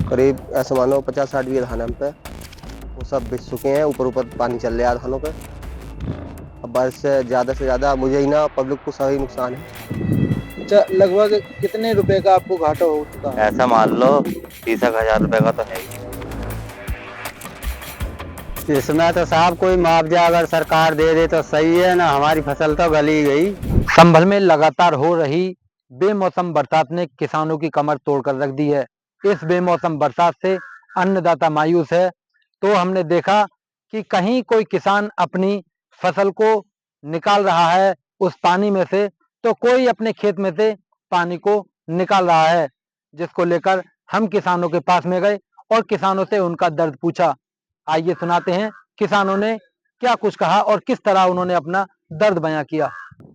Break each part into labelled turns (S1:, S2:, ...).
S1: करीब ऐसा मानो 50-60 बीघे धान है हम पे। वो सब बिक चुके हैं, ऊपर ऊपर पानी चल रहा है धानों पे। अब बारिश से ज़्यादा मुझे ही ना, पब्लिक को सभी नुकसान है।
S2: अच्छा, लगभग कितने रुपए का आपको घाटा हो चुका है?
S3: ऐसा मान लो 30,000 रुपए का तो है ही।
S4: इसमें तो साहब कोई मुआवजा अगर सरकार दे दे तो सही है ना, हमारी फसल तो गली गई।
S2: संभल में लगातार हो रही बेमौसम बरसात ने किसानों की कमर तोड़कर रख दी है। इस बेमौसम बरसात से अन्नदाता मायूस है। तो हमने देखा कि कहीं कोई किसान अपनी फसल को निकाल रहा है उस पानी में से, तो कोई अपने खेत में से पानी को निकाल रहा है, जिसको लेकर हम किसानों के पास में गए और किसानों से उनका दर्द पूछा। आइए सुनाते हैं किसानों ने क्या कुछ कहा और किस तरह उन्होंने अपना दर्द बयां किया।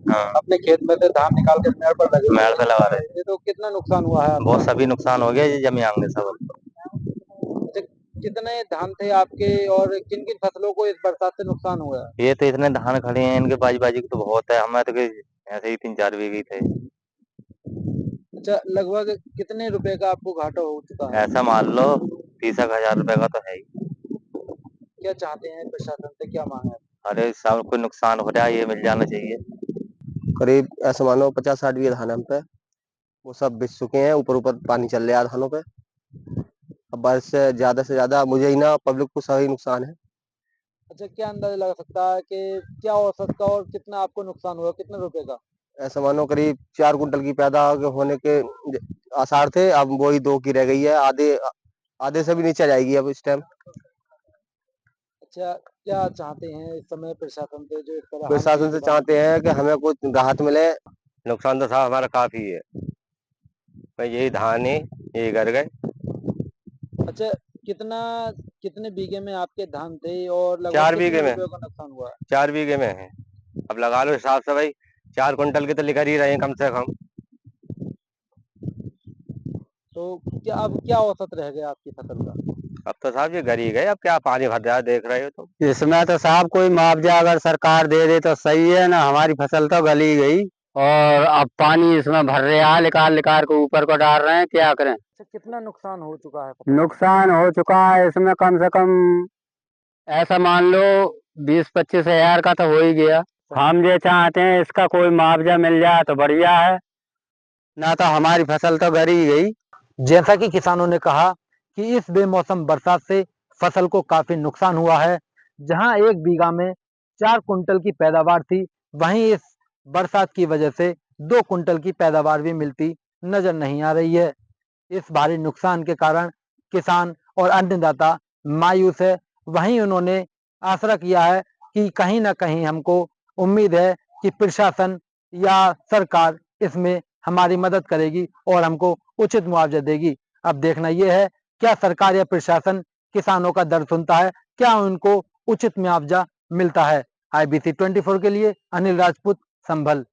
S3: हाँ,
S2: अपने खेत में से धान निकाल के मेड़ पर लगे
S3: मेड़ पे लगा रहे
S2: ये तो कितना नुकसान हुआ है
S3: बहुत
S2: आपका?
S3: सभी नुकसान हो गया, ये जमी आंगे सब।
S2: अच्छा, कितने धान थे आपके और किन किन फसलों को इस बरसात से नुकसान हुआ है?
S3: ये तो इतने धान खड़े हैं, इनके बाजी बाजी की तो बहुत है, हमें तो ऐसे ही 3-4 बीघे थे।
S2: अच्छा, लगभग कितने रुपए का आपको घाटा हो चुका है?
S3: ऐसा मान लो 30,000 रुपए का तो है ही।
S2: क्या चाहते हैं प्रशासन से, क्या मांग है?
S3: अरे सब कोई नुकसान हो रहा है, ये मिल जाना चाहिए।
S1: करीब ऐसा मानो 50-60 बीघे धान है हम पे। वो सब बिक चुके हैं, ऊपर ऊपर पानी चल रहा है धानों पे। अब बारिश से ज़्यादा मुझे ही ना, पब्लिक को सभी नुकसान है।
S2: अच्छा, क्या अंदाजा लगा सकता है कि क्या औसत का और कितना आपको नुकसान हुआ, कितने रुपए का?
S1: ऐसा मानो करीब 4 कुंटल की पैदा होने के आसार थे, अब वही 2 की रह गई है। आधे आधे से भी नीचे जाएगी अब इस टाइम।
S2: अच्छा, क्या चाहते हैं इस समय प्रशासन से जो इस तरह हानि
S1: प्रशासन
S2: हुई
S1: से
S2: किसानों
S1: चाहते हैं कि हमें कुछ राहत मिले।
S3: नुकसान तो साहब हमारा काफी है, भाई यही धान है, यही कर गए।
S2: को? अच्छा, कितना कितने बीघे में आपके धान थे और लगभग
S3: 4
S2: कितने
S3: बीघे में,
S2: रुपए का नुकसान हुआ है?
S3: 4 बीघे में है। अब लगा लो हिसाब से भाई, 4 कुंटल की तो लिखा ही रहे हैं कम से कम।
S2: तो क्या अब क्या औसत रह गया आपकी फसल का?
S3: अब तो साहब ये घर ही गए, अब क्या पानी भर जाए देख रहे हो तुम।
S4: इसमें तो साहब कोई मुआवजा अगर सरकार दे दे तो सही है ना, हमारी फसल तो गली गई। और अब पानी इसमें भर रहा है, निकाल निकाल के ऊपर को डाल रहे हैं, क्या करें।
S2: अच्छा, कितना नुकसान हो चुका है फसल का?
S4: नुकसान हो चुका है इसमें कम से कम ऐसा मान लो 20-25 हजार का तो हो ही गया। हम ये चाहते हैं इसका कोई मुआवजा मिल जाए तो बढ़िया है, ना तो हमारी फसल तो गली गई।
S2: जैसा कि किसानों ने कहा कि इस बेमौसम बरसात से फसल को काफी नुकसान हुआ है। जहां 1 बीघा में 4 कुंटल की पैदावार थी, वहीं इस बरसात की वजह से 2 कुंटल की पैदावार भी मिलती नजर नहीं आ रही है। इस भारी नुकसान के कारण किसान और अन्नदाता मायूस है। वहीं उन्होंने आशा किया है कि कहीं ना कहीं हमको उम्मीद है कि प्रशासन या सरकार इसमें हमारी मदद करेगी और हमको उचित मुआवजा देगी। अब देखना यह है क्या सरकार या प्रशासन किसानों का दर्द सुनता है, क्या उनको उचित मुआवजा मिलता है। IBC 24 के लिए अनिल राजपूत, संभल।